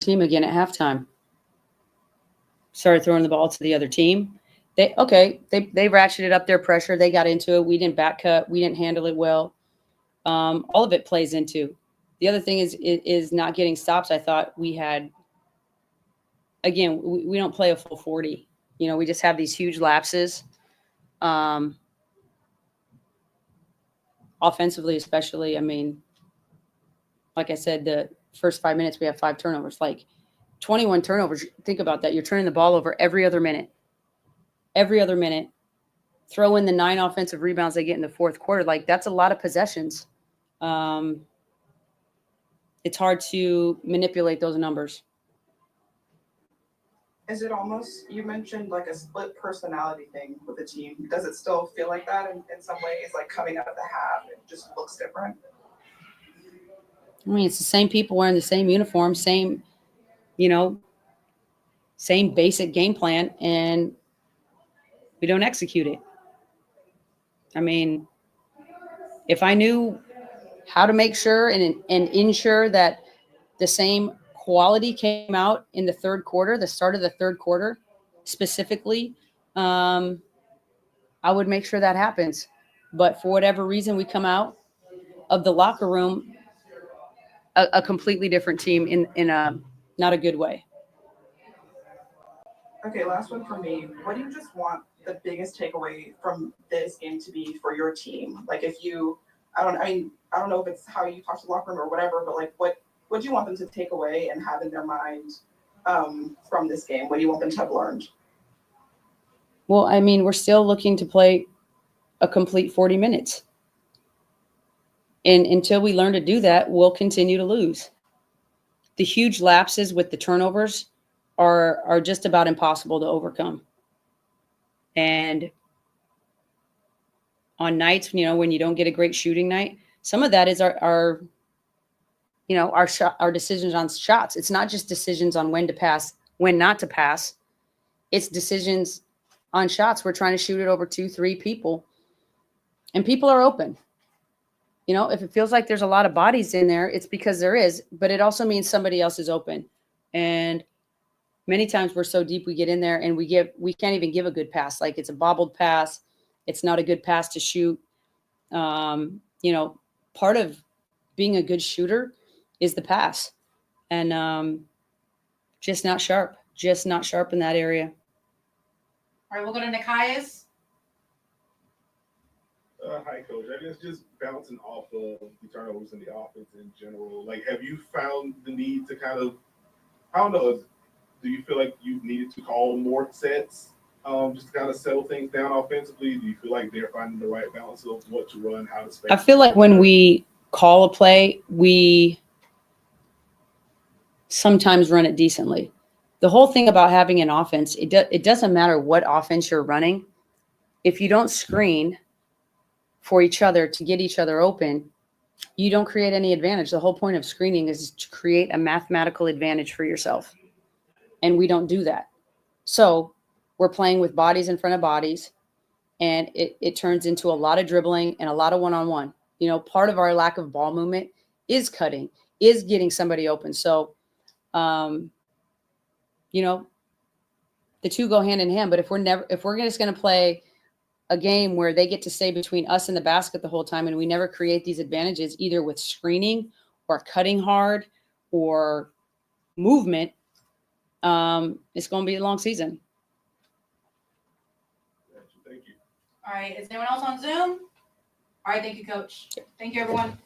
team again at halftime. Started throwing the ball to the other team. They ratcheted up their pressure. They got into it. We didn't back cut. We didn't handle it well. All of it plays into. The other thing is not getting stops. I thought we had, again, we don't play a full 40. We just have these huge lapses. Offensively, especially, like I said, the first 5 minutes we have 5 turnovers. Like 21 turnovers. Think about that. You're turning the ball over every other minute. Every other minute. Throw in the 9 offensive rebounds they get in the fourth quarter. Like, that's a lot of possessions. It's hard to manipulate those numbers. Is it almost, you mentioned like a split personality thing with the team. Does it still feel like that in some ways, like coming out of the half, it just looks different? It's the same people wearing the same uniform, same basic game plan, and we don't execute it. If I knew how to make sure and ensure that the same quality came out in the third quarter, the start of the third quarter specifically, I would make sure that happens. But for whatever reason, we come out of the locker room a completely different team in a not a good way. Okay, last one for me. What do you just want the biggest takeaway from this game to be for your team? Like, if you, I don't know if it's how you talk to the locker room or whatever, but like, what do you want them to take away and have in their mind from this game? What do you want them to have learned? Well, we're still looking to play a complete 40 minutes. And until we learn to do that, we'll continue to lose. The huge lapses with the turnovers are just about impossible to overcome. And on nights, when you don't get a great shooting night, some of that is our decisions on shots. It's not just decisions on when to pass, when not to pass. It's decisions on shots. We're trying to shoot it over 2-3 people, and people are open. If it feels like there's a lot of bodies in there, it's because there is, but it also means somebody else is open. And many times we're so deep, we get in there and we can't even give a good pass. Like, it's a bobbled pass. It's not a good pass to shoot. Part of being a good shooter is the pass, and just not sharp in that area. All right, we'll go to Nikias. Hi, Coach. I guess just bouncing off of the turnovers in the offense in general. Like, have you found the need to kind of, I don't know, do you feel like you've needed to call more sets just to kind of settle things down offensively? Do you feel like they're finding the right balance of what to run, how to space? I feel like when we call a play, we sometimes run it decently. The whole thing about having an offense, it doesn't matter what offense you're running. If you don't screen for each other to get each other open, you don't create any advantage. The whole point of screening is to create a mathematical advantage for yourself. And we don't do that. So we're playing with bodies in front of bodies, and it turns into a lot of dribbling and a lot of one-on-one. Part of our lack of ball movement is cutting, is getting somebody open. So, the two go hand in hand. But if we're just going to play a game where they get to stay between us and the basket the whole time, and we never create these advantages either with screening or cutting hard or movement, it's going to be a long season. Thank you. All right, is anyone else on Zoom? All right, thank you, Coach. Thank you, everyone.